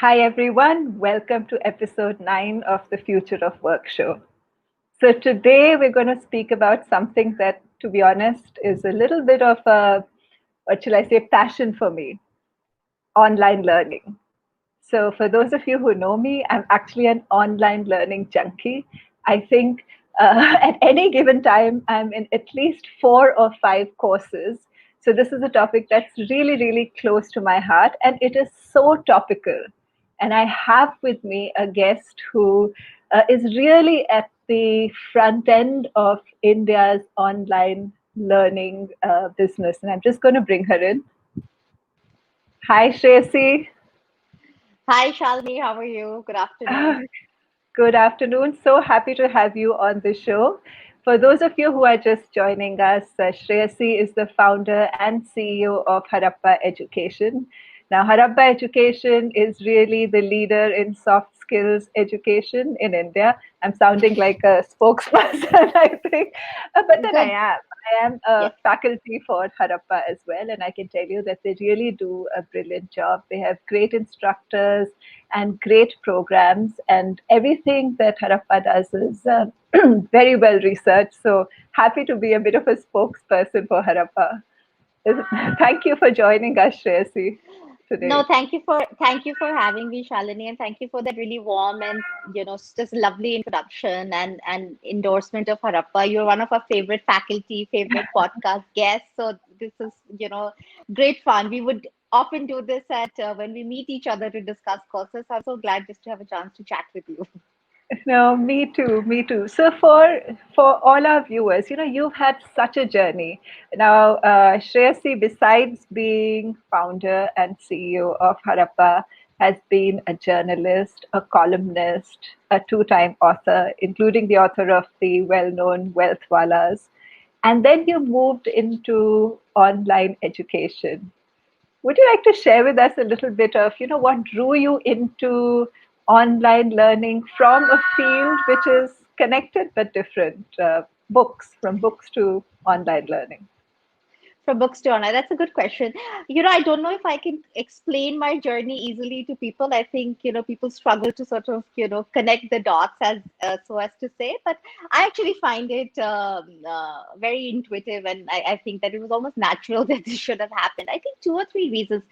Hi, everyone. Welcome to Episode 9 of the Future of Work show. So, today we're going to speak about something that, to be honest, is a little bit of a, what shall I say, passion for me: online learning. So, for those of you who know me, I'm actually an online learning junkie. I think at any given time, I'm in at least 4 or 5 courses. So, this is a topic that's really, really close to my heart, and it is so topical. And I have with me a guest who is really at the front end of India's online learning business. And I'm just going to bring her in. Hi, Shreyasi. Hi, Shalini. How are you? Good afternoon. Good afternoon. So happy to have you on the show. For those of you who are just joining us, Shreyasi is the founder and CEO of Harappa Education. Now, Harappa Education is really the leader in soft skills education in India. I'm sounding like a spokesperson, I think, but then I Good. am. I am Yeah. a faculty for Harappa as well, and I can tell you that they really do a brilliant job. They have great instructors and great programs, and everything that Harappa does is very well researched. So happy to be a bit of a spokesperson for Harappa. Thank you for joining us, Shreyasi, No, today. thank you for having me, Shalini, and thank you for that really warm and just lovely introduction and endorsement of Harappa. You're one of our favorite faculty, favorite podcast guests. So this is great fun. We would often do this at when we meet each other to discuss courses. I'm so glad just to have a chance to chat with you. No, me too, me too. So for all our viewers, you've had such a journey. Now, Shreyasi, besides being founder and CEO of Harappa, has been a journalist, a columnist, a two-time author, including the author of the well-known Wealth Walas. And then you moved into online education. Would you like to share with us a little bit of, what drew you into online learning from a field which is connected but different, books, from books to online learning? From books to online? That's a good question. I don't know if I can explain my journey easily to people. I think, people struggle to sort of, connect the dots so as to say, but I actually find it very intuitive. And I think that it was almost natural that this should have happened. I think two or three reasons.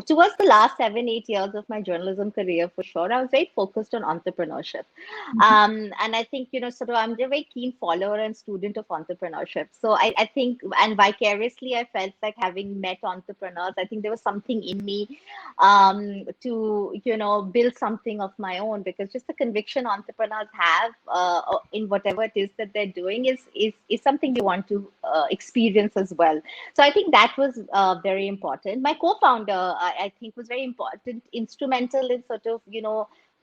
Towards the last 7, 8 years of my journalism career, for sure, I was very focused on entrepreneurship. And I think, sort of, I'm a very keen follower and student of entrepreneurship. So I think, and vicariously, I felt like having met entrepreneurs, I think there was something in me to, build something of my own, because just the conviction entrepreneurs have in whatever it is that they're doing is something you want to experience as well. So I think that was very important. My co-founder, I think, was very important, instrumental in sort of,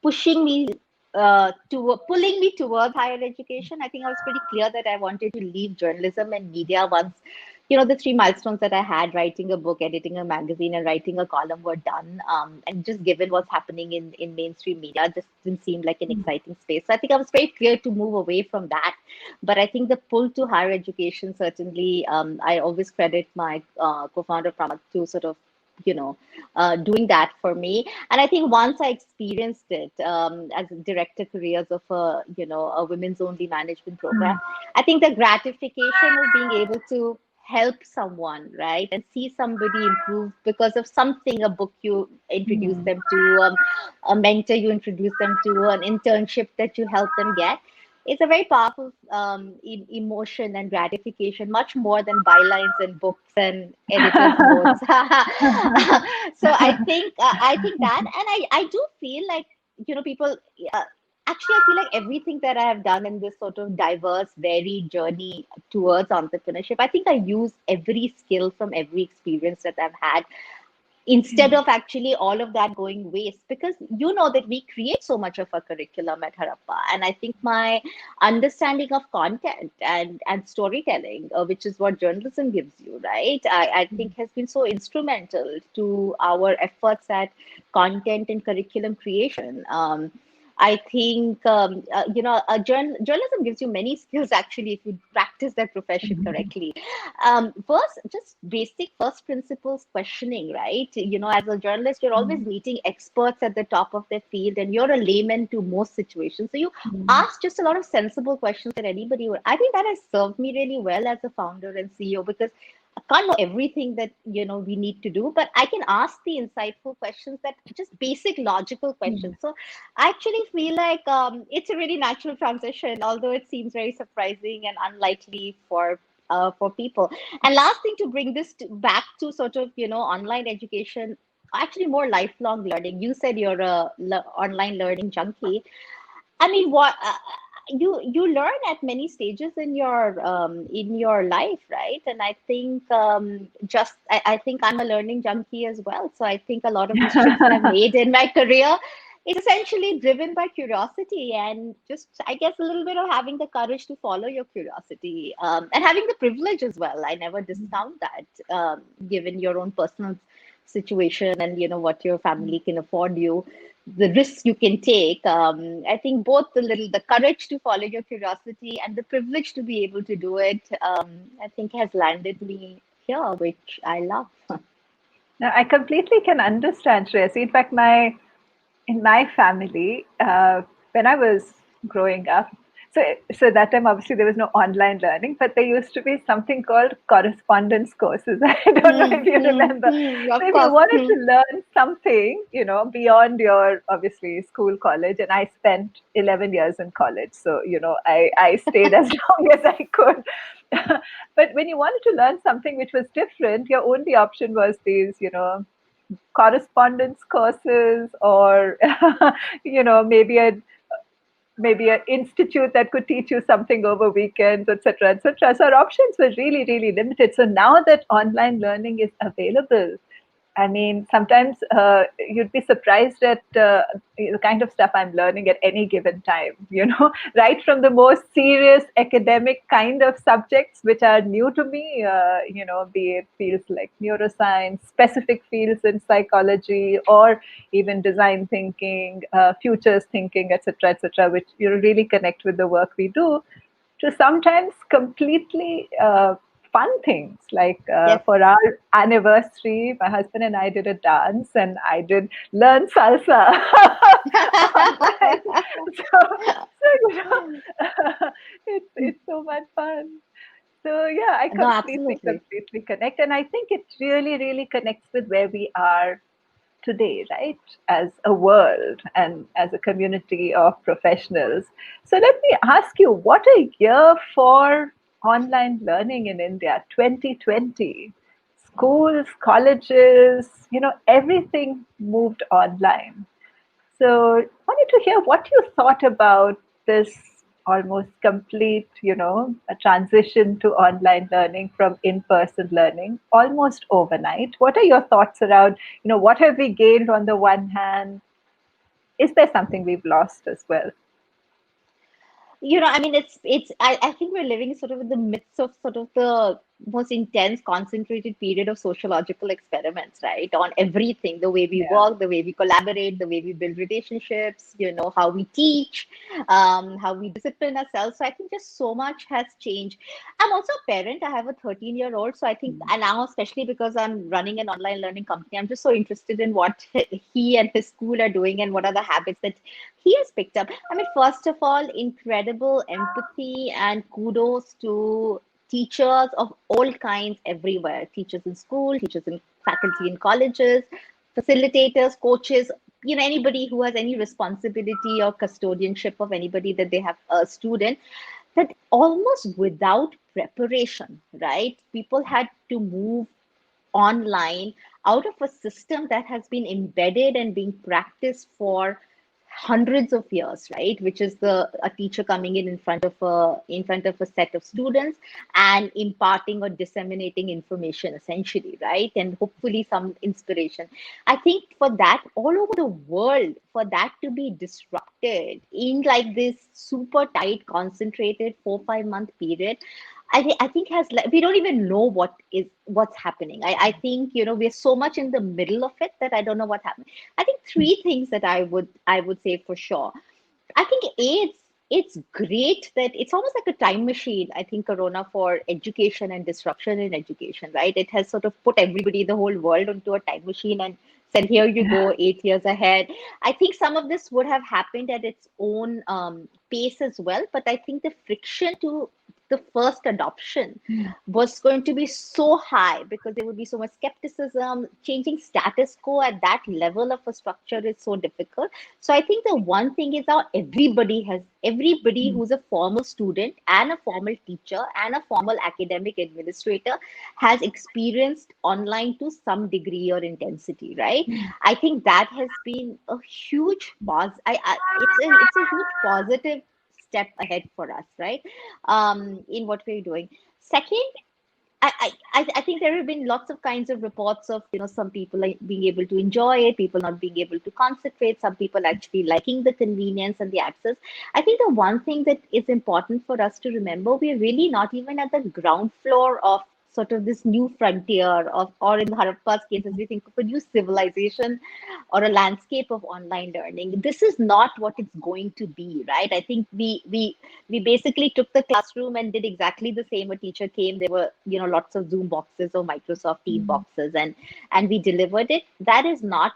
pushing me to pulling me towards higher education. I think I was pretty clear that I wanted to leave journalism and media once, the three milestones that I had, writing a book, editing a magazine, and writing a column, were done. And just given what's happening in mainstream media, just didn't seem like an exciting space. So I think I was very clear to move away from that. But I think the pull to higher education, certainly, I always credit my co-founder Pramod to sort of, doing that for me. And I think once I experienced it as director careers of a women's only management program, I think the gratification of being able to help someone, right, and see somebody improve because of something, a book you introduce them to, a mentor you introduce them to, an internship that you help them get, it's a very powerful emotion and gratification, much more than bylines and books and editors' notes. So I think that, and I do feel like, people. Uh, Actually, I feel like everything that I have done in this sort of diverse, varied journey towards entrepreneurship, I think I use every skill from every experience that I've had, instead of actually all of that going waste, because that we create so much of a curriculum at Harappa. And I think my understanding of content and storytelling, which is what journalism gives you, right, I think has been so instrumental to our efforts at content and curriculum creation. I think journalism gives you many skills actually if you practice that profession correctly. First, just basic first principles questioning, right? As a journalist, you're always meeting experts at the top of their field, and you're a layman to most situations. So you ask just a lot of sensible questions that anybody would. I think that has served me really well as a founder and CEO, because I can't know everything that we need to do, but I can ask the insightful questions, that just basic logical questions. So I actually feel like it's a really natural transition, although it seems very surprising and unlikely for people. And last thing, to bring this back to sort of online education, actually more lifelong learning. You said you're a online learning junkie. I mean, what you learn at many stages in your life, right? And I think I think I'm a learning junkie as well. So I think a lot of the shifts I've made in my career is essentially driven by curiosity, and just, I guess, a little bit of having the courage to follow your curiosity, and having the privilege as well. I never discount that, given your own personal situation and what your family can afford you, the risks you can take. I think both the courage to follow your curiosity and the privilege to be able to do it, I think has landed me here, which I love. Now, I completely can understand, Shreyas. In fact, in my family, when I was growing up, so that time obviously there was no online learning, but there used to be something called correspondence courses. I don't know if you remember. So Of if you course. wanted to learn something, beyond your obviously school, college, and I spent 11 years in college, so I stayed as long as I could. But when you wanted to learn something which was different, your only option was these, correspondence courses, or maybe an institute that could teach you something over weekends, etc., etc. So our options were really, really limited. So now that online learning is available, I mean, sometimes you'd be surprised at the kind of stuff I'm learning at any given time, right from the most serious academic kind of subjects, which are new to me, be it fields like neuroscience, specific fields in psychology, or even design thinking, futures thinking, etc., which really connect with the work we do, to sometimes completely fun things like Yes. for our anniversary, my husband and I did a dance, and I did learn salsa online. So it's so much fun. So yeah, I No, completely absolutely. connect, and I think it really, really connects with where we are today, right? As a world and as a community of professionals. So let me ask you, what a year for online learning in India, 2020. Schools, colleges, everything moved online. So I wanted to hear what you thought about this almost complete, a transition to online learning from in-person learning almost overnight. What are your thoughts around, what have we gained on the one hand? Is there something we've lost as well? I mean, I think we're living sort of in the midst of sort of the most intense concentrated period of sociological experiments, right? On everything, the way we Yeah. work, the way we collaborate, the way we build relationships, how we teach, how we discipline ourselves. So I think just so much has changed. I'm also a parent. I have a 13-year-old. So I think, and now, especially because I'm running an online learning company, I'm just so interested in what he and his school are doing, and what are the habits that he has picked up. I mean, first of all, incredible empathy and kudos to teachers of all kinds everywhere, teachers in school, teachers in faculty in colleges, facilitators, coaches, anybody who has any responsibility or custodianship of anybody that they have a student, that almost without preparation, right? People had to move online out of a system that has been embedded and being practiced for hundreds of years, right? Which is the a teacher coming in front of a set of students and imparting or disseminating information, essentially, right? And hopefully some inspiration. I think for that, all over the world, for that to be disrupted in like this super tight, concentrated 4 5 month period, I think we don't even know what's happening. I think we're so much in the middle of it that I don't know what happened. I think three things that I would say for sure. I think it's great that it's almost like a time machine. I think Corona for education and disruption in education, right? It has sort of put everybody, the whole world, onto a time machine and said, "Here you go, 8 years ahead." I think some of this would have happened at its own pace as well, but I think the friction to the first adoption was going to be so high because there would be so much skepticism. Changing status quo at that level of a structure is so difficult. So I think the one thing is how everybody who's a formal student and a formal teacher and a formal academic administrator has experienced online to some degree or intensity, right? I think that has been a huge it's a huge positive step ahead for us, right? In what we're doing. Second, I think there have been lots of kinds of reports of, some people like being able to enjoy it, people not being able to concentrate, some people actually liking the convenience and the access. I think the one thing that is important for us to remember, we're really not even at the ground floor of sort of this new frontier of, or in Harappa's case, as we think of a new civilization or a landscape of online learning. This is not what it's going to be, right? I think we basically took the classroom and did exactly the same. A teacher came, there were, lots of Zoom boxes or Microsoft Team boxes, and we delivered it. That is not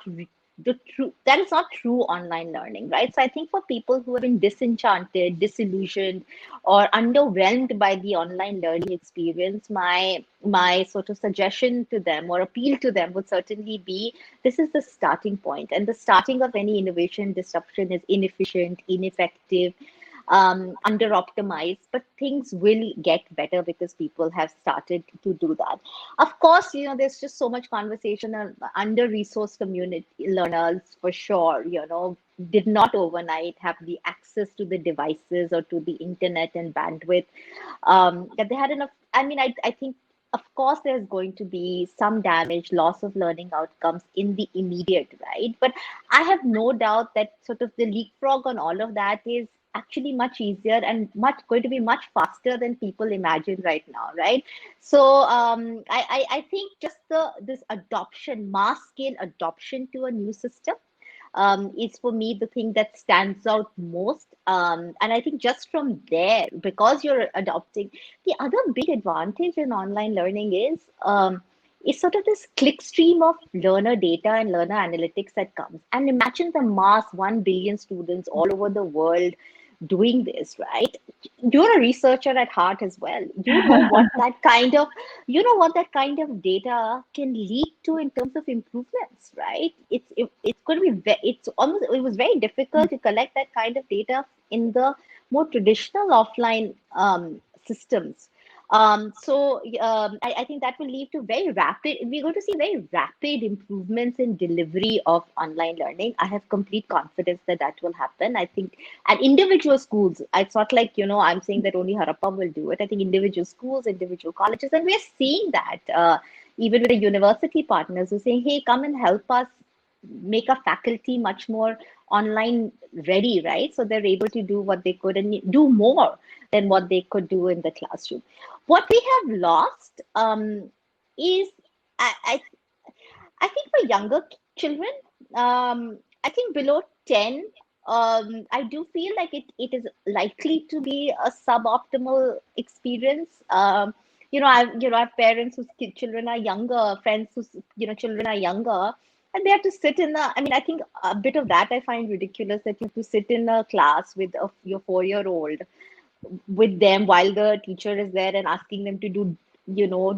true online learning, right? So I think for people who have been disenchanted, disillusioned, or underwhelmed by the online learning experience, my sort of suggestion to them or appeal to them would certainly be, this is the starting point, and the starting of any innovation disruption is inefficient, ineffective, under optimized, but things will get better because people have started to do that. Of course, there's just so much conversation on under resourced community learners for sure, did not overnight have the access to the devices or to the internet and bandwidth, that they had enough. I mean, I think of course there's going to be some damage, loss of learning outcomes in the immediate, right? But I have no doubt that sort of the leapfrog on all of that is actually much easier and much going to be much faster than people imagine right now, right? So I think just this adoption, mass scale adoption to a new system, is for me the thing that stands out most. And I think just from there, because you're adopting, the other big advantage in online learning is sort of this clickstream of learner data and learner analytics that comes. And imagine the mass 1 billion students all over the world doing this, right? You're a researcher at heart as well. You know what that kind of data can lead to in terms of improvements, right? It's going to be it's almost, it was very difficult to collect that kind of data in the more traditional offline systems. I think that will lead to we're going to see very rapid improvements in delivery of online learning. I have complete confidence that that will happen. I think at individual schools, it's not like, I'm saying that only Harappa will do it. I think individual schools, individual colleges, and we're seeing that even with the university partners who are saying, hey, come and help us make a faculty much more online ready, right? So they're able to do what they could and do more than what they could do in the classroom. What we have lost is, I, I, I think for younger children, I think below 10, I do feel like it is likely to be a suboptimal experience. I have parents whose children are younger, friends whose children are younger, and they have to sit in the. I mean, I think a bit of that I find ridiculous, that you have to sit in a class with your 4-year-old with them while the teacher is there and asking them to do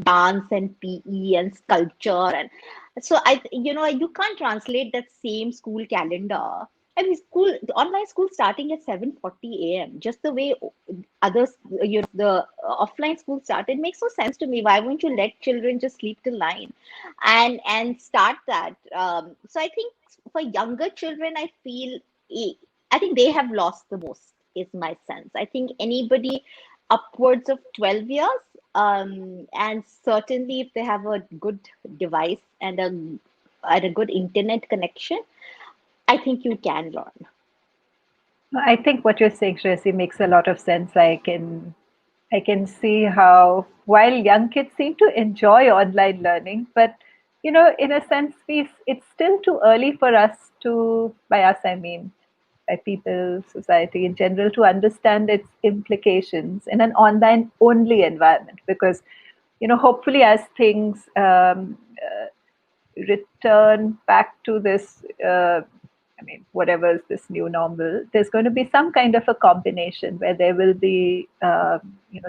dance and PE and sculpture. And so you can't translate that same school calendar. I mean, online school starting at 7:40 a.m. just the way others, the offline school started, makes no sense to me. Why won't you let children just sleep till 9 and start that? So I think for younger children, I think they have lost the most, is my sense. I think anybody upwards of 12 years, and certainly if they have a good device and a good internet connection, I think you can learn. I think what you're saying, Shresi, makes a lot of sense. I can see how while young kids seem to enjoy online learning, but in a sense, it's still too early for us to, by us I mean, by people, society in general, to understand its implications in an online only environment. Because, hopefully, as things return back to this, whatever is this new normal, there's going to be some kind of a combination where there will be,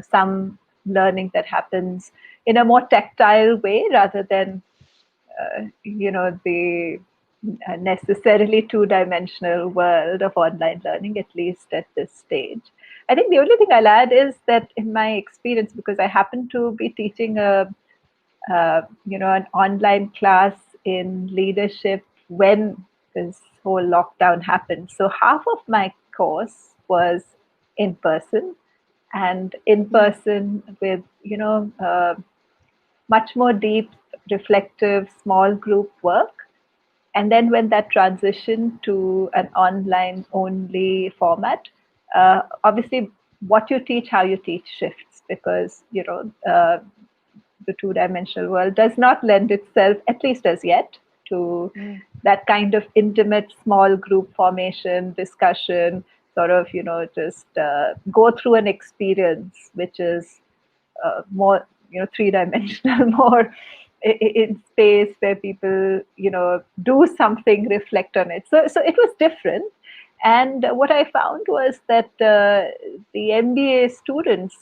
some learning that happens in a more tactile way rather than, the necessarily two-dimensional world of online learning, at least at this stage. I think the only thing I'll add is that in my experience, because I happen to be teaching an online class in leadership when this whole lockdown happened. So half of my course was in person, and in Mm, person with much more deep, reflective, small group work. And then when that transitioned to an online only format, obviously what you teach, how you teach shifts, because the two-dimensional world does not lend itself, at least as yet, to mm, that kind of intimate small group formation, discussion, sort of, just go through an experience which is more, three-dimensional, more in space where people, do something, reflect on it. So it was different. And what I found was that the MBA students,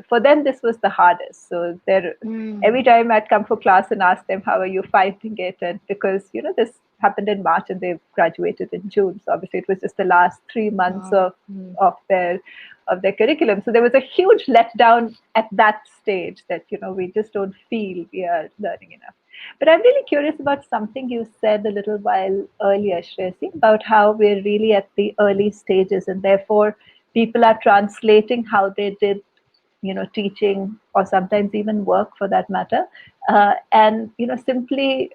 for them, this was the hardest. So mm. every time I'd come for class and ask them, how are you finding it? And because, this happened in March and they graduated in June. So obviously it was just the last 3 months Oh, mm. of their curriculum. So there was a huge letdown at that stage that, we just don't feel we are learning enough. But I'm really curious about something you said a little while earlier, Shresi, about how we're really at the early stages and therefore people are translating how they did, teaching or sometimes even work for that matter. And, simply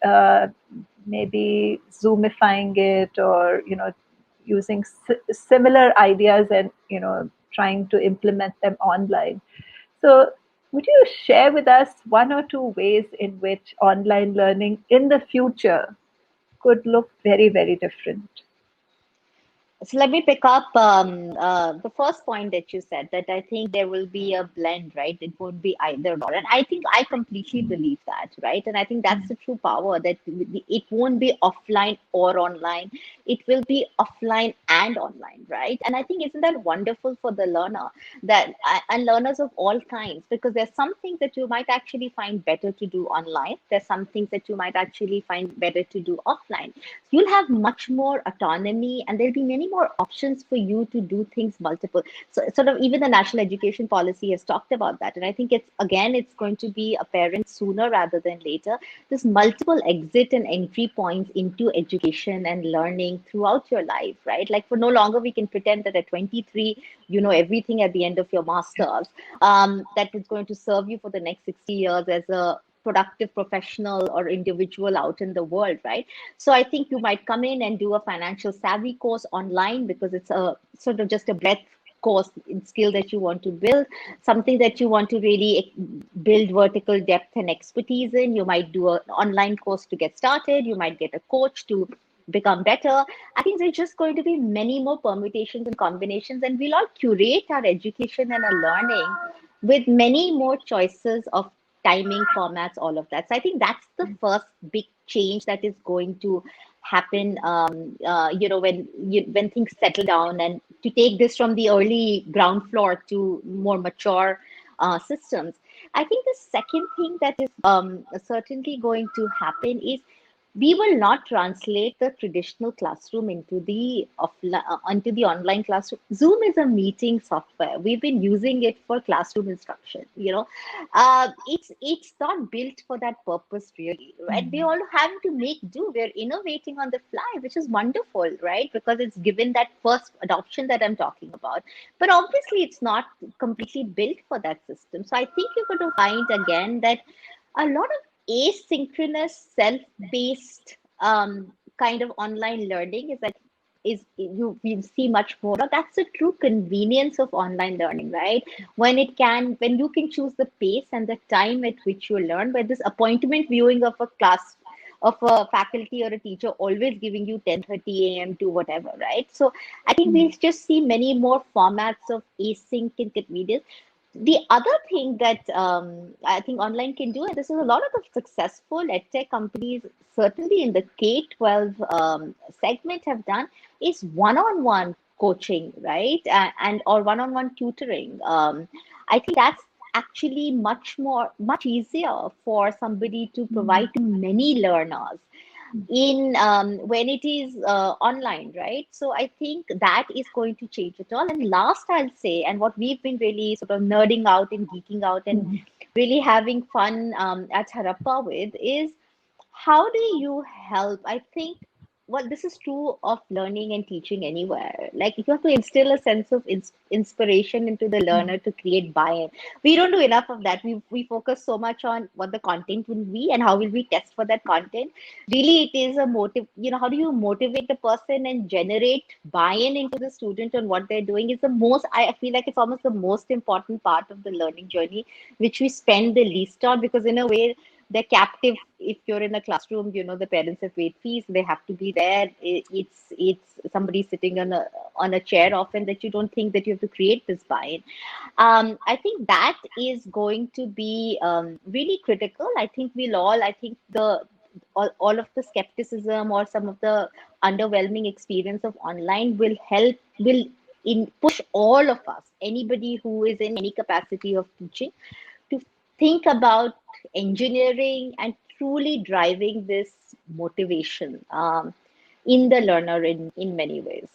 maybe Zoomifying it or, using similar ideas and, trying to implement them online. So, would you share with us one or two ways in which online learning in the future could look very, very different? So let me pick up the first point that you said, that I think there will be a blend, right? It won't be either or. And I think I completely believe that, right? And I think that's the true power, that it won't be offline or online. It will be offline and online, right? And I think, isn't that wonderful for the learner, that and learners of all kinds, because there's some things that you might actually find better to do online. There's some things that you might actually find better to do offline. You'll have much more autonomy, and there'll be many more options for you to do things multiple. So sort of even the national education policy has talked about that. And I think it's going to be apparent sooner rather than later. There's multiple exit and entry points into education and learning throughout your life, right? Like, for no longer we can pretend that at 23, you know everything at the end of your master's. That is going to serve you for the next 60 years as a productive professional or individual out in the world, right? So I think you might come in and do a financial savvy course online because it's a sort of just a breadth course in skill that you want to build, something that you want to really build vertical depth and expertise in. You might do an online course to get started. You might get a coach to become better. I think there's just going to be many more permutations and combinations, and we'll all curate our education and our learning with many more choices of timing, formats, all of that. So I think that's the first big change that is going to happen. When things settle down, and to take this from the early ground floor to more mature systems. I think the second thing that is certainly going to happen is we will not translate the traditional classroom into the online classroom. Zoom is a meeting software. We've been using it for classroom instruction. It's not built for that purpose, really, right? We all have to make do. We're innovating on the fly, which is wonderful, right? Because it's given that first adoption that I'm talking about. But obviously, it's not completely built for that system. So I think you're going to find again that a lot of asynchronous self-paced kind of online learning is we see much more of. That's the true convenience of online learning, right? When you can choose the pace and the time at which you learn, where this appointment viewing of a class of a faculty or a teacher always giving you 10:30 a.m. to whatever, right? So I think we'll just see many more formats of async videos. The other thing that I think online can do, and this is a lot of the successful edtech companies, certainly in the K-12 segment, have done, is one-on-one coaching, right? And or one-on-one tutoring. I think that's actually much easier for somebody to provide to many learners in when it is online, right? So I think that is going to change it all. And last, I'll say, and what we've been really sort of nerding out and geeking out and really having fun at Harappa with is, how do you help? I think, well, this is true of learning and teaching anywhere. Like, you have to instill a sense of inspiration into the learner to create buy-in. We don't do enough of that. We focus so much on what the content will be and how will we test for that content. Really, it is a motive. How do you motivate the person and generate buy-in into the student on what they're doing is the most, I feel like it's almost the most important part of the learning journey, which we spend the least on, because in a way, they're captive. If you're in a classroom, the parents have paid fees, they have to be there. It's somebody sitting on a chair often, that you don't think that you have to create this buy-in. I think that is going to be really critical. I think I think all of the skepticism or some of the underwhelming experience of online will push all of us, anybody who is in any capacity of teaching, to think about engineering and truly driving this motivation in the learner in many ways.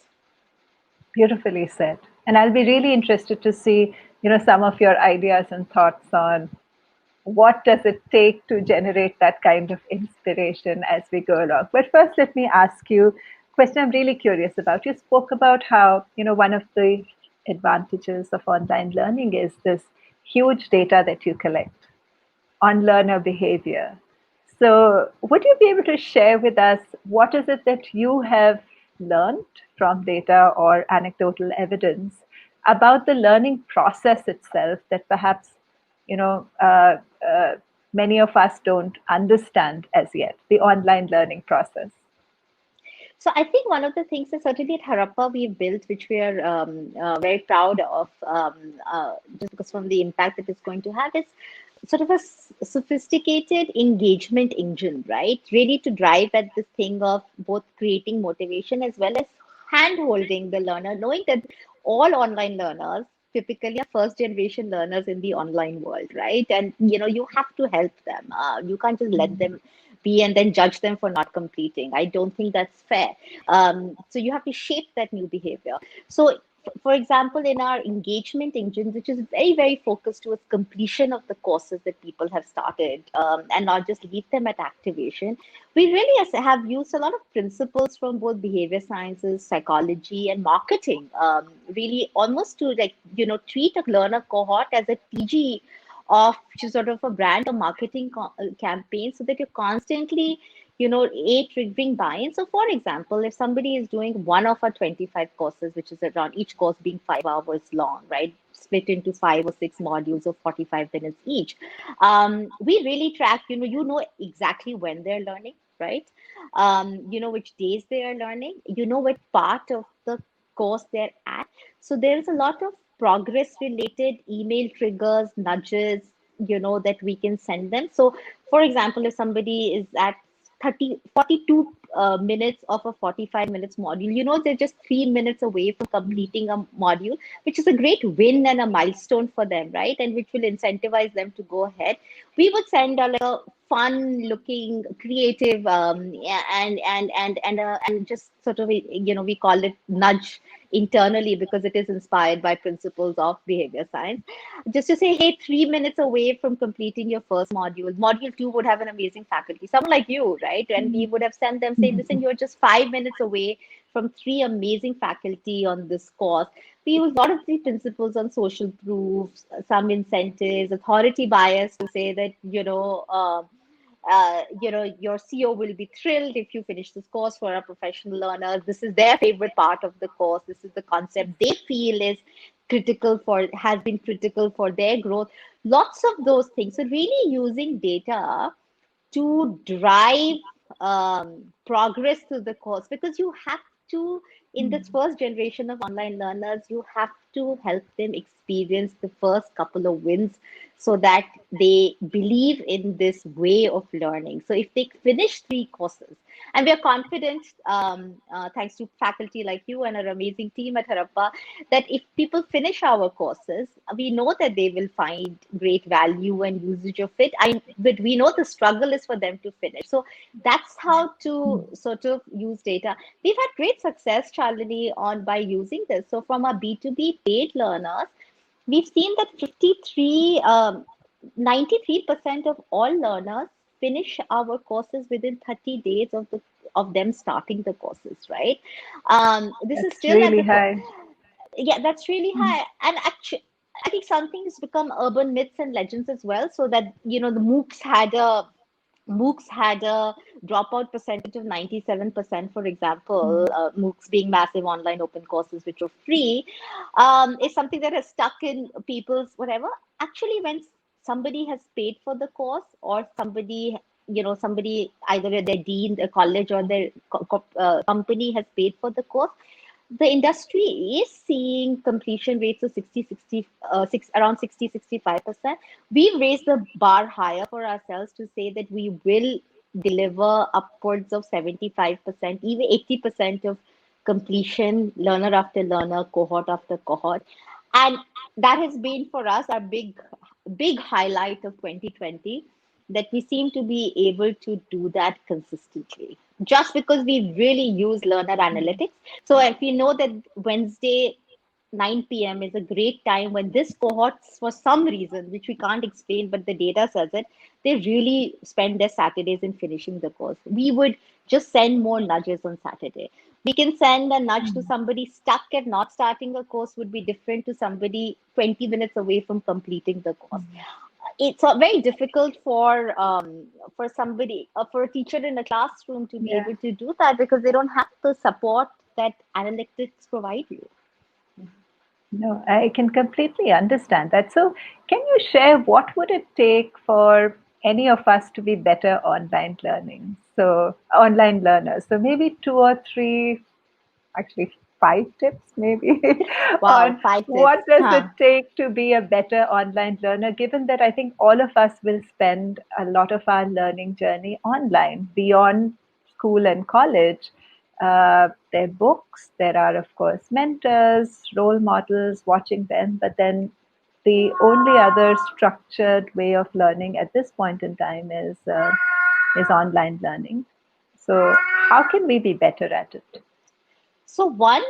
Beautifully said. And I'll be really interested to see, some of your ideas and thoughts on what does it take to generate that kind of inspiration as we go along. But first, let me ask you a question I'm really curious about. You spoke about how, one of the advantages of online learning is this huge data that you collect on learner behavior. So, would you be able to share with us what is it that you have learned from data or anecdotal evidence about the learning process itself that perhaps you know uh, uh, many of us don't understand as yet, the online learning process? So I think one of the things that certainly at Harappa we've built, which we are very proud of, just because from the impact that it's going to have, is sort of a sophisticated engagement engine, right? Really to drive at this thing of both creating motivation as well as hand holding the learner, knowing that all online learners typically are first generation learners in the online world, right? And you have to help them. You can't just let them be and then judge them for not completing. I don't think that's fair. So you have to shape that new behavior. So for example, in our engagement engine, which is very, very focused towards completion of the courses that people have started, and not just leave them at activation, we really have used a lot of principles from both behavior sciences, psychology, and marketing, really almost to treat a learner cohort as a TG of sort of a brand or marketing campaign, so that you're constantly triggering buy-in. So for example, if somebody is doing one of our 25 courses, which is around each course being 5 hours long, right, split into 5 or 6 modules of 45 minutes each, we really track, exactly when they're learning, right? Which days they are learning, what part of the course they're at. So there is a lot of progress related email triggers, nudges, that we can send them. So for example, if somebody is at 42 minutes of a 45 minutes module, they're just 3 minutes away from completing a module, which is a great win and a milestone for them, right? And which will incentivize them to go ahead. We would send like a fun looking, creative, yeah, and just sort of, we call it nudge internally, because it is inspired by principles of behavior science, just to say, hey, 3 minutes away from completing your first module, module 2 would have an amazing faculty, someone like you, right? And we would have sent them, say, listen, you're just 5 minutes away from 3 amazing faculty on this course. We use a lot of the principles on social proofs, some incentives, authority bias, to say that your CO will be thrilled if you finish this course. For our professional learners, this is their favorite part of the course. This is the concept they feel is has been critical for their growth. Lots of those things. So really using data to drive progress through the course, because you have to, in this first generation of online learners, you have to help them experience the first couple of wins so that they believe in this way of learning. So if they finish 3 courses, and we are confident, thanks to faculty like you and our amazing team at Harappa, that if people finish our courses, we know that they will find great value and usage of it. But we know the struggle is for them to finish. So that's how to sort of use data. We've had great success, Charlie, on by using this. So from our B2B paid learners, we've seen that 93% of all learners finish our courses within 30 days of them starting the courses, right? This is That's still at really the high. yeah, that's really high. And actually, I think something has become urban myths and legends as well. So that the MOOCs had a dropout percentage of 97%, for example, MOOCs being massive online open courses which are free, is something that has stuck in people's whatever. Actually, when somebody has paid for the course, or somebody, either their dean, a college, or their company has paid for the course, the industry is seeing completion rates of around 60-65%. We've raised the bar higher for ourselves to say that we will deliver upwards of 75%, even 80% of completion, learner after learner, cohort after cohort. And that has been for us our big highlight of 2020, that we seem to be able to do that consistently, just because we really use learner analytics. So if you know that Wednesday 9 p.m. is a great time when this cohorts, for some reason which we can't explain, but the data says it, they really spend their Saturdays in finishing the course. We would just send more nudges on Saturday. We can send a nudge to somebody stuck at not starting a course, would be different to somebody 20 minutes away from completing the course. It's very difficult for somebody, for a teacher in a classroom to be Yeah. able to do that, because they don't have the support that analytics provide you. No, I can completely understand that. So, can you share what would it take for any of us to be better online learning? So, online learners. So, maybe two or three, actually 5 tips, maybe, Wow, on 5 tips, what does it huh? take to be a better online learner, given that I think all of us will spend a lot of our learning journey online beyond school and college. There are books, there are, of course, mentors, role models, watching them, but then the only other structured way of learning at this point in time is online learning. So, how can we be better at it? So my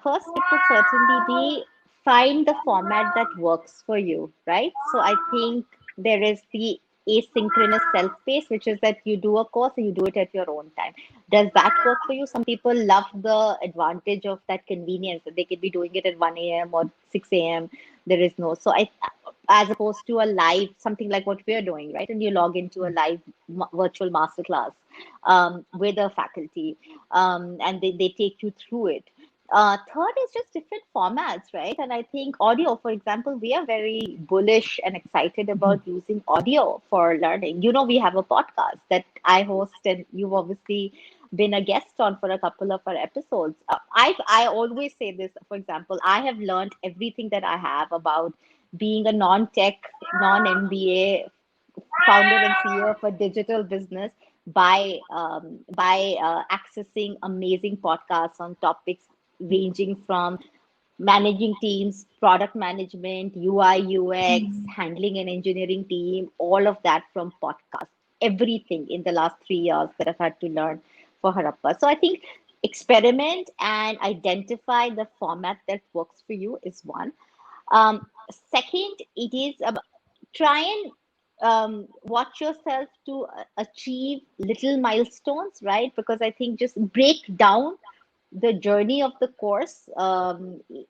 first tip would certainly be, find the format that works for you, right? So I think there is the asynchronous self-paced, which is that you do a course and you do it at your own time. Does that work for you? Some people love the advantage of that convenience, that they could be doing it at 1 a.m. or 6 a.m. There is no, so I, as opposed to a live, something like what we're doing, right? And you log into a live virtual masterclass with a faculty, and they take you through it. Third is just different formats, right? And I think audio, for example, we are very bullish and excited about using audio for learning. We have a podcast that I host, and you've obviously been a guest on for a couple of our episodes. I always say this, for example, I have learned everything that I have about being a non-tech, non-MBA founder and CEO of a digital business by accessing amazing podcasts on topics ranging from managing teams, product management, UI, UX, handling an engineering team, all of that from podcasts. Everything in the last 3 years that I've had to learn for Harappa. So I think experiment and identify the format that works for you is one. Second, it is about, try and watch yourself to achieve little milestones, right? Because I think just break down the journey of the course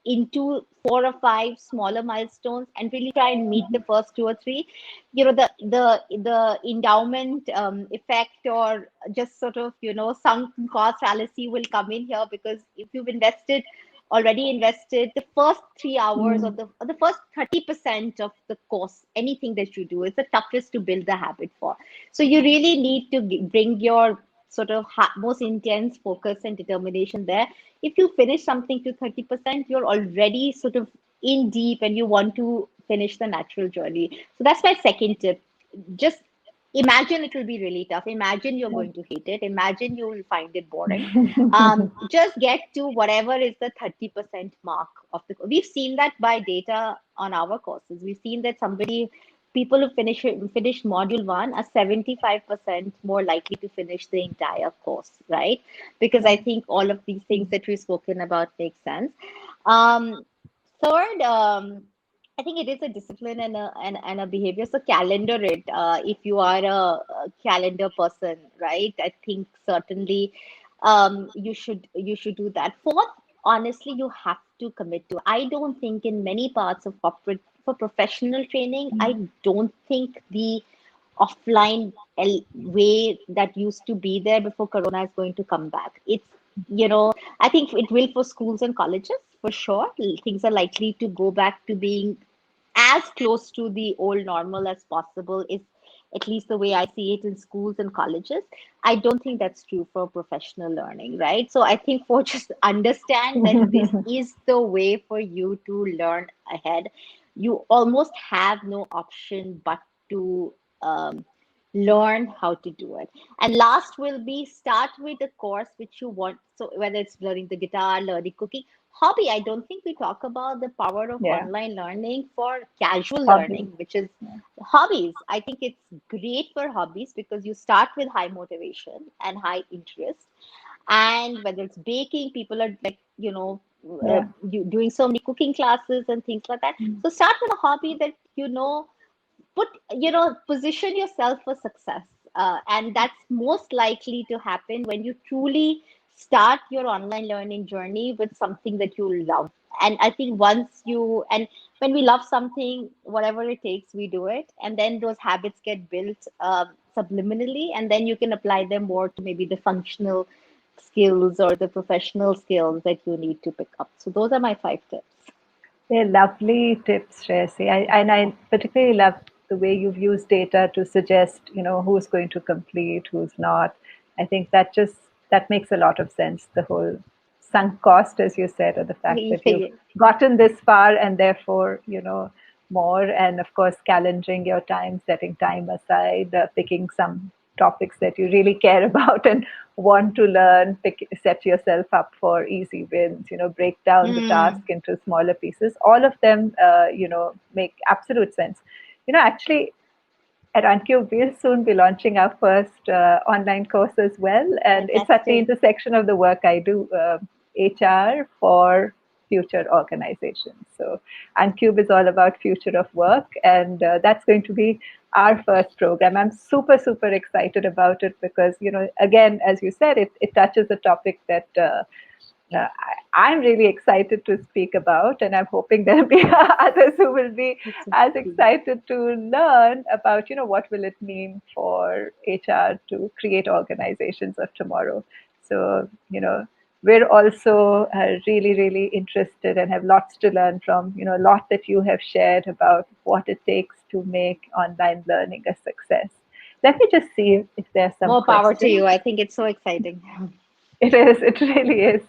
into 4 or 5 smaller milestones, and really try and meet the first 2 or 3. The endowment effect, or just sort of sunk cost fallacy will come in here, because if you've already invested the first 3 hours, or the first 30% of the course, anything that you do is the toughest to build the habit for. So you really need to bring your sort of most intense focus and determination there. If you finish something to 30%, you're already sort of in deep and you want to finish the natural journey. So that's my second tip. Just imagine it will be really tough. Imagine you're going to hate it. Imagine you will find it boring. Just get to whatever is the 30% mark of the. We've seen that by data on our courses. We've seen that people who finish module one are 75% more likely to finish the entire course, right? Because I think all of these things that we've spoken about make sense. Um, Third, I think it is a discipline and a behavior. So calendar it. If you are a calendar person, right? I think certainly you should do that. Fourth, honestly, you have to commit to. I don't think in many parts of corporate for professional training, I don't think the offline way that used to be there before Corona is going to come back. I think it will for schools and colleges for sure. Things are likely to go back to being as close to the old normal as possible, is at least the way I see it in schools and colleges. I don't think that's true for professional learning, right? So I think for just understand that this is the way for you to learn ahead. You almost have no option but to learn how to do it. And last will be start with a course which you want. So whether it's learning the guitar, learning cooking, hobby. I don't think we talk about the power of Yeah, online learning for casual hobby. learning, which is hobbies. I think it's great for hobbies because you start with high motivation and high interest. And whether it's baking, people are like, Yeah. doing so many cooking classes and things like that. So start with a hobby that put position yourself for success, and that's most likely to happen when you truly start your online learning journey with something that you love. And I think when we love something, whatever it takes, we do it, and then those habits get built subliminally, and then you can apply them more to maybe the functional skills or the professional skills that you need to pick up. So those are my 5 tips. They're lovely tips, Shreyasi. And I particularly love the way you've used data to suggest, who's going to complete, who's not. I think that makes a lot of sense. The whole sunk cost, as you said, or the fact that you've gotten this far and therefore, more. And of course, calendaring your time, setting time aside, picking some topics that you really care about and want to learn, set yourself up for easy wins, break down the task Mm, into smaller pieces. All of them, make absolute sense. Actually, at Uncube, we'll soon be launching our first online course as well. And it's at the fantastic. intersection of the work I do, HR for future organizations. So Uncube is all about future of work. And that's going to be our first program. I'm super, super excited about it because, again, as you said, it touches a topic that I'm really excited to speak about, and I'm hoping there'll be others who will be It's as interesting. excited to learn about, what will it mean for HR to create organizations of tomorrow. So, we're also really, really interested and have lots to learn from, a lot that you have shared about what it takes to make online learning a success. Let me just see if there are some More power to questions. you. I think it's so exciting. It is, it really is.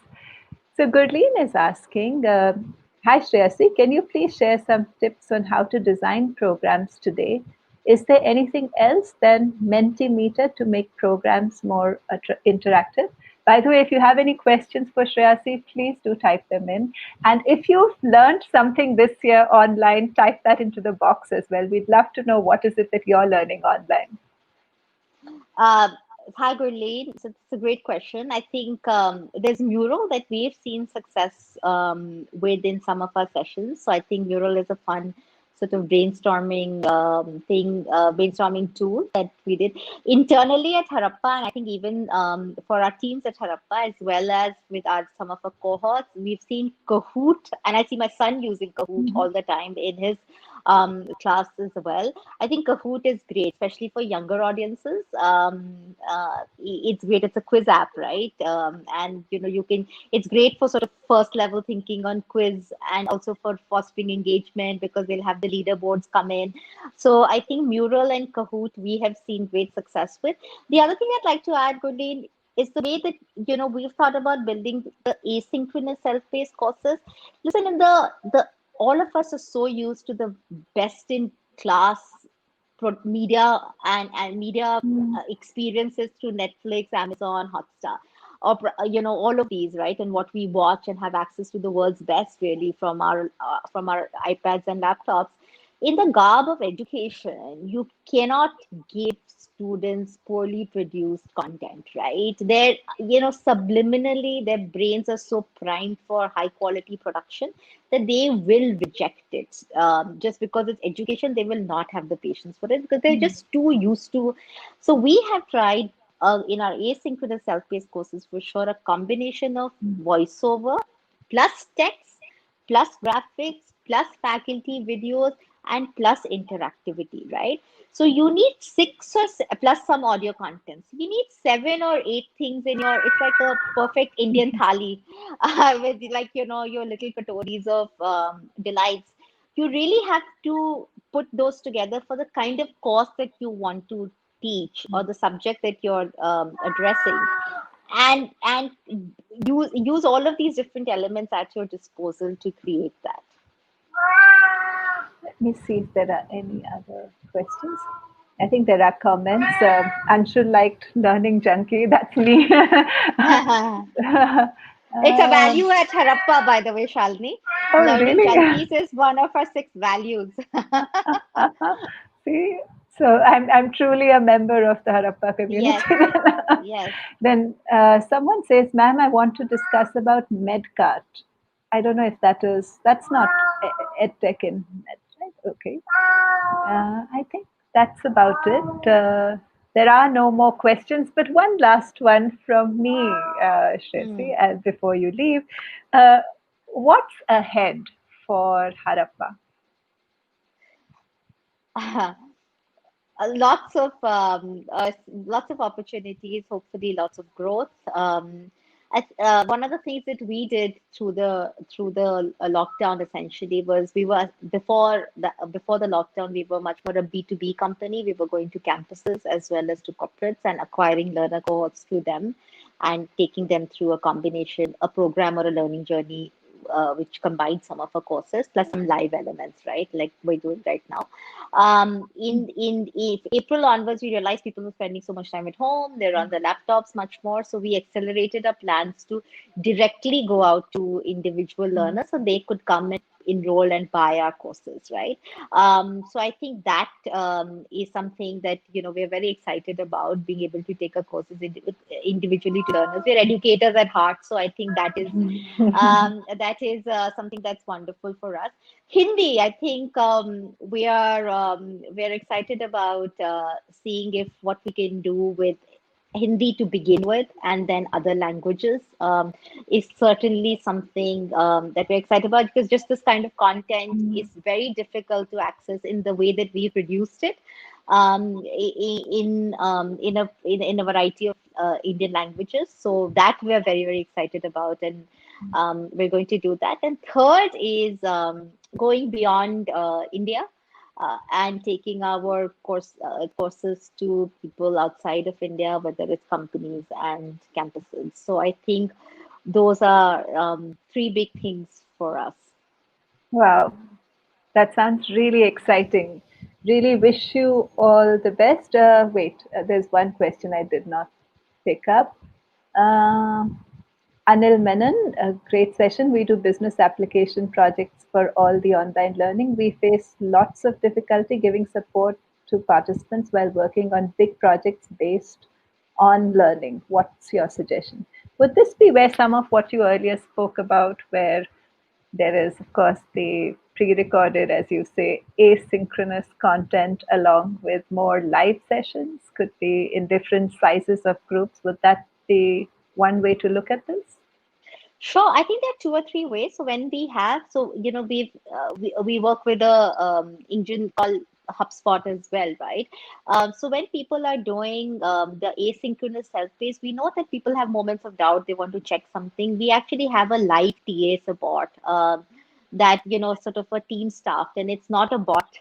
So Gurleen is asking, hi Shreyasi, can you please share some tips on how to design programs today? Is there anything else than Mentimeter to make programs more interactive? By the way, if you have any questions for Shreyasi, please do type them in. And if you've learned something this year online, type that into the box as well. We'd love to know what is it that you're learning online. Uh, Hi, Gurleen. So it's a great question. I think there's Mural that we've seen success with in some of our sessions. So I think Mural is a fun sort of brainstorming tool that we did internally at Harappa, and I think even for our teams at Harappa, as well as with some of our cohorts, we've seen Kahoot, and I see my son using Kahoot all the time in his class as well. I think Kahoot is great, especially for younger audiences. It's great. It's a quiz app, right? And you can. It's great for sort of first level thinking on quiz, and also for fostering engagement because they'll have the leaderboards come in. So I think Mural and Kahoot we have seen great success with. The other thing I'd like to add, Gurleen, is the way that we've thought about building the asynchronous self-paced courses. Listen, in the all of us are so used to the best in class media and media Mm. experiences through Netflix, Amazon, Hotstar, or all of these, right? And what we watch and have access to the world's best really from our iPads and laptops. In the garb of education, you cannot give students poorly produced content, right? They're, subliminally, their brains are so primed for high quality production that they will reject it. Just because it's education, they will not have the patience for it because they're Mm. just too used to. So we have tried in our asynchronous self-paced courses for sure a combination of Mm. voiceover plus text plus graphics plus faculty videos and plus interactivity, right? So you need plus some audio content. So you need 7 or 8 things in your. It's like a perfect Indian thali with like your little katoris of delights. You really have to put those together for the kind of course that you want to teach or the subject that you're addressing, and use all of these different elements at your disposal to create that. Let me see if there are any other questions. I think there are comments. Anshu liked learning junkie. That's me. It's a Um, value at Harappa, by the way, Shalini. oh, Learning really? junkies is one of our 6 values. See, so I'm truly a member of the Harappa Yes, community. yes. Then someone says, "Ma'am, I want to discuss about medcart." I don't know if that's not edtech in med, right? Okay. I think that's about it. There are no more questions, but one last one from me, Shresi, Hmm. before you leave. Uh, what's ahead for Harappa? Lots of opportunities, hopefully lots of growth. One of the things that we did through the lockdown essentially was we were before the lockdown we were much more a B2B company. We were going to campuses as well as to corporates and acquiring learner cohorts through them and taking them through a program or a learning journey which combined some of our courses plus some live elements, right? Like we're doing right now. In if April onwards, we realized people were spending so much time at home. They're on their laptops much more. So we accelerated our plans to directly go out to individual learners so they could come and enroll and buy our courses, right? So I think that is something that we're very excited about being able to take our courses individually to learners. We're educators at heart, so I think that is something that's wonderful for us. Hindi, I think we're excited about seeing if what we can do with Hindi to begin with, and then other languages is certainly something that we're excited about because just this kind of content is very difficult to access in the way that we produced it in a variety of Indian languages. So that we're very very excited about, and we're going to do that. And third is going beyond India and taking our courses to people outside of India, whether it's companies and campuses. So I think those are 3 big things for us. Wow, that sounds really exciting. Really wish you all the best. Wait, there's one question I did not pick up. Um Anil Menon, a great session. We do business application projects for all the online learning. We face lots of difficulty giving support to participants while working on big projects based on learning. What's your suggestion? Would this be where some of what you earlier spoke about, where there is, of course, the pre recorded, as you say, asynchronous content along with more live sessions, could be in different sizes of groups? Would that be one way to look at this? Sure, I think there are two or three ways. So when we have, so we work with a engine called HubSpot as well, right? So when people are doing the asynchronous self-paced, we know that people have moments of doubt. They want to check something. We actually have a live TA support. That sort of a team staff, and it's not a bot.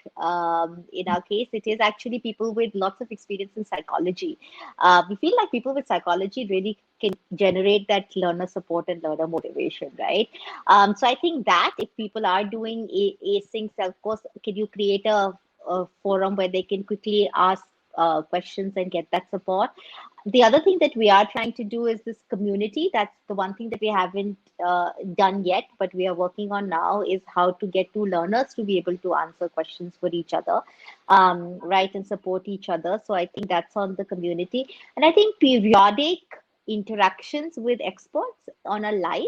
In our case, it is actually people with lots of experience in psychology. We feel like people with psychology really can generate that learner support and learner motivation, right? So I think that if people are doing async self-course, can you create a forum where they can quickly ask questions and get that support? The other thing that we are trying to do is this community. That's the one thing that we haven't done yet, but we are working on now, is how to get two learners to be able to answer questions for each other, right, and support each other. So I think that's on the community. And I think periodic interactions with experts on a live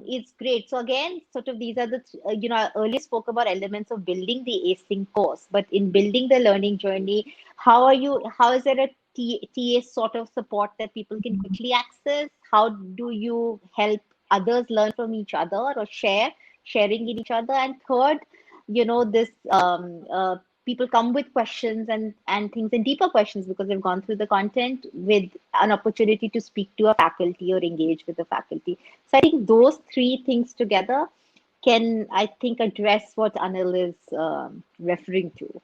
is great. So again, sort of these are I earlier spoke about elements of building the async course, but in building the learning journey, how is there a TA sort of support that people can quickly access? How do you help others learn from each other or sharing in each other? And third, this people come with questions and things and deeper questions because they've gone through the content, with an opportunity to speak to a faculty or engage with the faculty. So I think those three things together can, I think, address what Anil is referring to.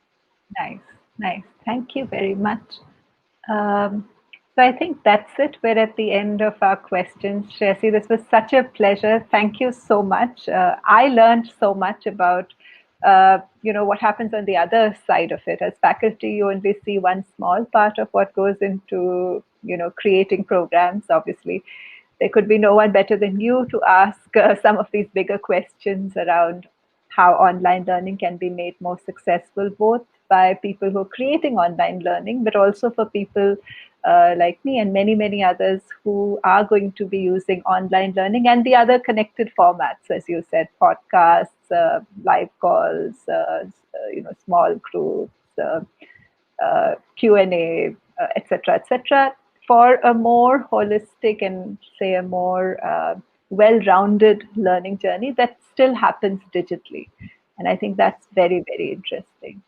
Nice, nice. Thank you very much. Um, so I think that's it. We're at the end of our questions. Shreyasi, this was such a pleasure. Thank you so much. I learned so much about what happens on the other side of it. As faculty, you only see one small part of what goes into creating programs. Obviously, there could be no one better than you to ask some of these bigger questions around how online learning can be made more successful, both by people who are creating online learning, but also for people like me and many, many others who are going to be using online learning and the other connected formats, as you said, podcasts, live calls, small groups, Q&A, etc., etc., for a more holistic and say a more well-rounded learning journey that still happens digitally. And I think that's very, very interesting.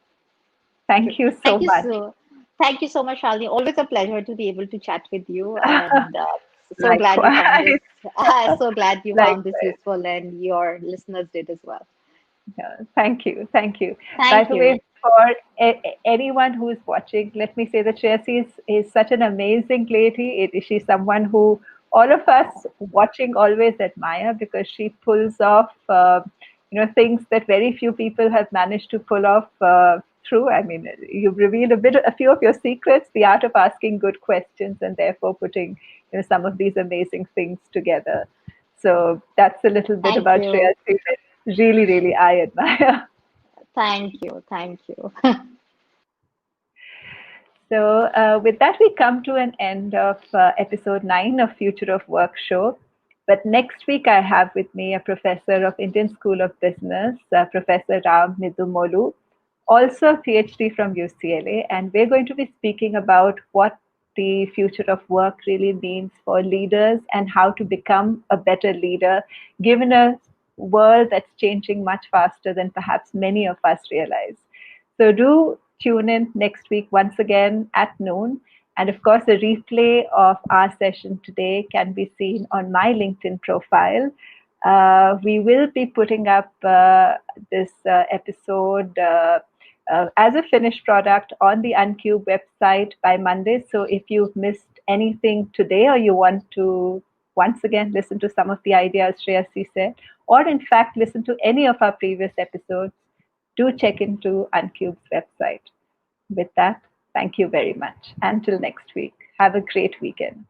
Thank you so Thank you much. so thank you so much, Shalini. Always a pleasure to be able to chat with you, and so glad you found Likewise. this. So glad you found this Likewise. useful, and your listeners did as well. Yeah, thank you. Thank you. By Thank the you. way, for anyone who is watching, let me say that Shreyasi is such an amazing lady. She's someone who all of us watching always admire because she pulls off, things that very few people have managed to pull off through. I mean, you've revealed a few of your secrets, the art of asking good questions and therefore putting, some of these amazing things together. So that's a little bit Thank about you. Shreyasi that really, really I admire. Thank you. Thank you. So, with that, we come to an end of episode 9 of Future of Work show. But next week, I have with me a professor of Indian School of Business, Professor Ram Nidumolu, also a PhD from UCLA. And we're going to be speaking about what the future of work really means for leaders and how to become a better leader, given a world that's changing much faster than perhaps many of us realize. So do tune in next week once again at noon. And of course, a replay of our session today can be seen on my LinkedIn profile. We will be putting up this episode as a finished product on the Uncube website by Monday. So if you've missed anything today or you want to once again listen to some of the ideas Shreyasi said, or in fact listen to any of our previous episodes, do check into Uncube's website. With that, thank you very much. Until next week, have a great weekend.